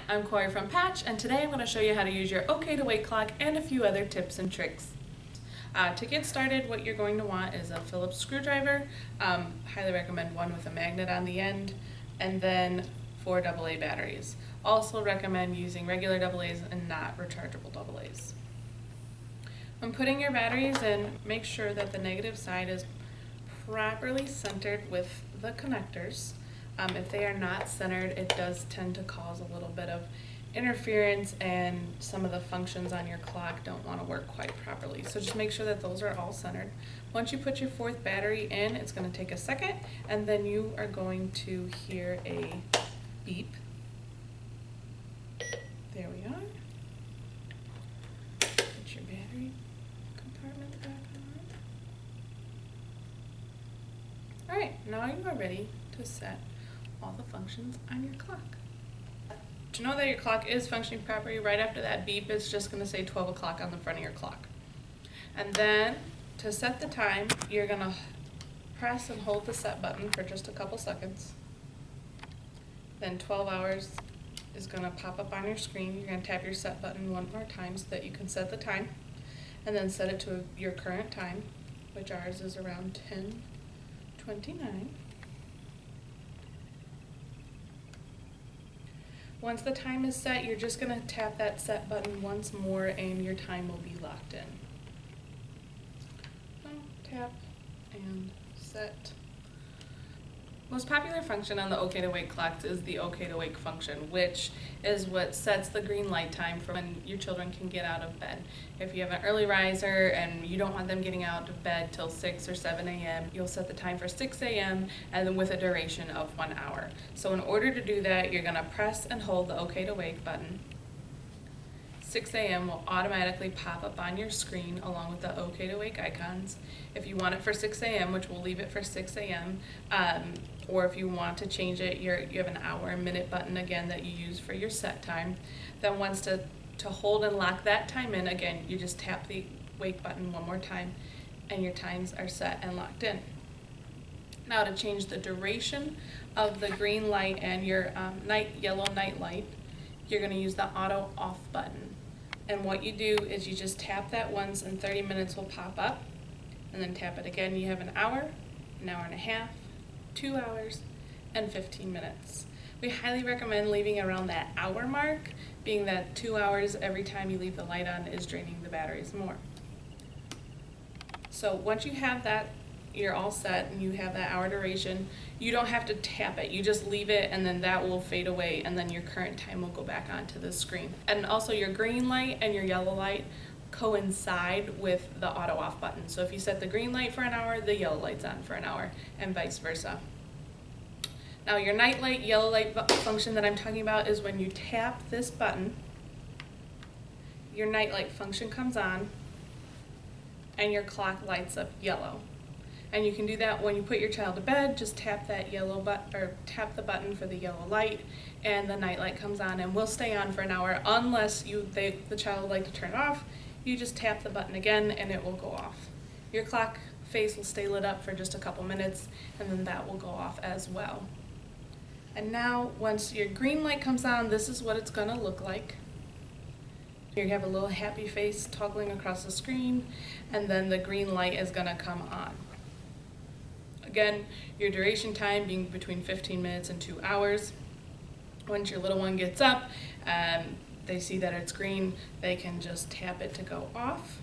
I'm Corey from Patch, and today I'm going to show you how to use your OK to Wake clock and a few other tips and tricks. To get started, what you're going to want is a Phillips screwdriver. Highly recommend one with a magnet on the end, and then 4 AA batteries. Also recommend using regular AA's and not rechargeable AA's. When putting your batteries in, make sure that the negative side is properly centered with the connectors. If they are not centered, it does tend to cause a little bit of interference, and some of the functions on your clock don't want to work quite properly. So just make sure that those are all centered. Once you put your 4th battery in, it's going to take a second, and then you are going to hear a beep. There we are. Put your battery compartment back on. Alright, now you are ready to set all the functions on your clock. To know that your clock is functioning properly, right after that beep, it's just going to say 12 o'clock on the front of your clock. And then to set the time, you're going to press and hold the set button for just a couple seconds. Then 12 hours is going to pop up on your screen. You're going to tap your set button one more time so that you can set the time, and then set it to your current time, which ours is around 10:29. Once the time is set, you're just going to tap that set button once more and your time will be locked in. So, tap and set. Most popular function on the OK to Wake clocks is the OK to Wake function, which is what sets the green light time for when your children can get out of bed. If you have an early riser and you don't want them getting out of bed till 6 or 7 a.m., you'll set the time for 6 a.m. and then with a duration of 1 hour. So in order to do that, you're going to press and hold the OK to Wake button. 6 a.m. will automatically pop up on your screen along with the OK to Wake icons. If you want it for 6 a.m., which we'll leave it for 6 a.m., or if you want to change it, you have an hour and minute button again that you use for your set time. Then once to hold and lock that time in, again, you just tap the wake button one more time and your times are set and locked in. Now to change the duration of the green light and your yellow night light, you're going to use the auto off button. And what you do is you just tap that once and 30 minutes will pop up, and then tap it again. You have an hour and a half, 2 hours, and 15 minutes. We highly recommend leaving around that hour mark, being that 2 hours every time you leave the light on is draining the batteries more. So once you have that, you're all set and you have that hour duration, you don't have to tap it, you just leave it and then that will fade away and then your current time will go back onto the screen. And also your green light and your yellow light coincide with the auto off button. So if you set the green light for an hour, the yellow light's on for an hour, and vice versa. Now your night light, yellow light function that I'm talking about is when you tap this button, your night light function comes on and your clock lights up yellow. And you can do that when you put your child to bed. Just tap that yellow tap the button for the yellow light, and the night light comes on and will stay on for an hour unless the child would like to turn it off. You just tap the button again and it will go off. Your clock face will stay lit up for just a couple minutes and then that will go off as well. And now once your green light comes on, this is what it's going to look like. You have a little happy face toggling across the screen, and then the green light is going to come on. Again, your duration time being between 15 minutes and 2 hours. Once your little one gets up, they see that it's green, they can just tap it to go off.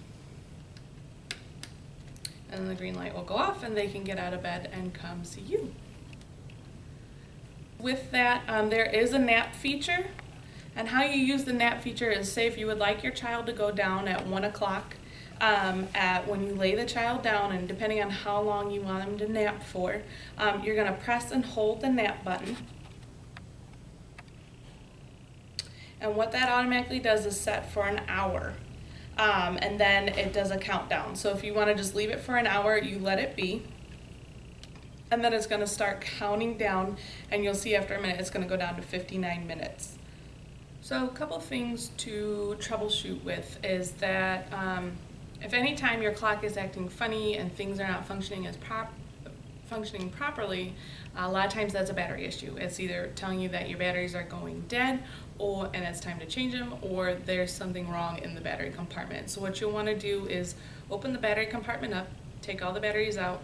And then the green light will go off and they can get out of bed and come see you. With that, there is a nap feature. And how you use the nap feature is, say if you would like your child to go down at 1 o'clock, when you lay the child down, and depending on how long you want them to nap for, you're going to press and hold the nap button. And what that automatically does is set for an hour, and then it does a countdown. So if you want to just leave it for an hour, you let it be, and then it's going to start counting down, and you'll see after a minute it's going to go down to 59 minutes. So a couple things to troubleshoot with is that if any time your clock is acting funny and things are not functioning as functioning properly, a lot of times that's a battery issue. It's either telling you that your batteries are going dead and it's time to change them, or there's something wrong in the battery compartment. So what you'll want to do is open the battery compartment up, take all the batteries out,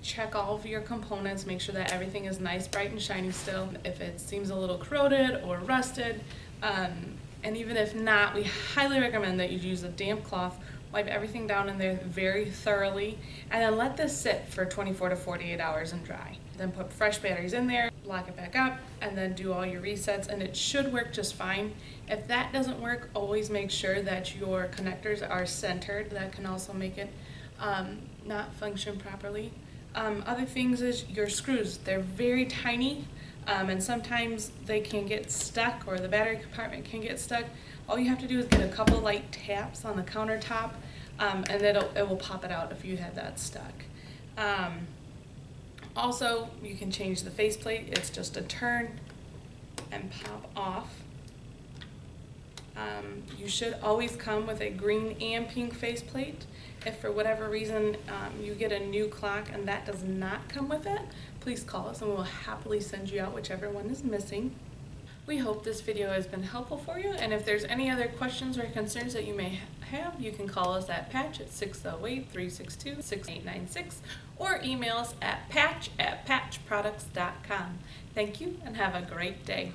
check all of your components, make sure that everything is nice, bright, and shiny still. If it seems a little corroded or rusted, and even if not, we highly recommend that you use a damp cloth, wipe everything down in there very thoroughly, and then let this sit for 24 to 48 hours and dry. Then put fresh batteries in there, lock it back up, and then do all your resets, and it should work just fine. If that doesn't work, always make sure that your connectors are centered. That can also make it not function properly. Other things is your screws. They're very tiny, and sometimes they can get stuck, or the battery compartment can get stuck. All you have to do is get a couple light taps on the countertop, and it will pop it out if you have that stuck. Also, you can change the faceplate. It's just a turn and pop off. You should always come with a green and pink faceplate. If for whatever reason you get a new clock and that does not come with it, please call us and we'll happily send you out whichever one is missing. We hope this video has been helpful for you, and if there's any other questions or concerns that you may have, you can call us at Patch at 608-362-6896 or email us at patch@patchproducts.com. Thank you and have a great day.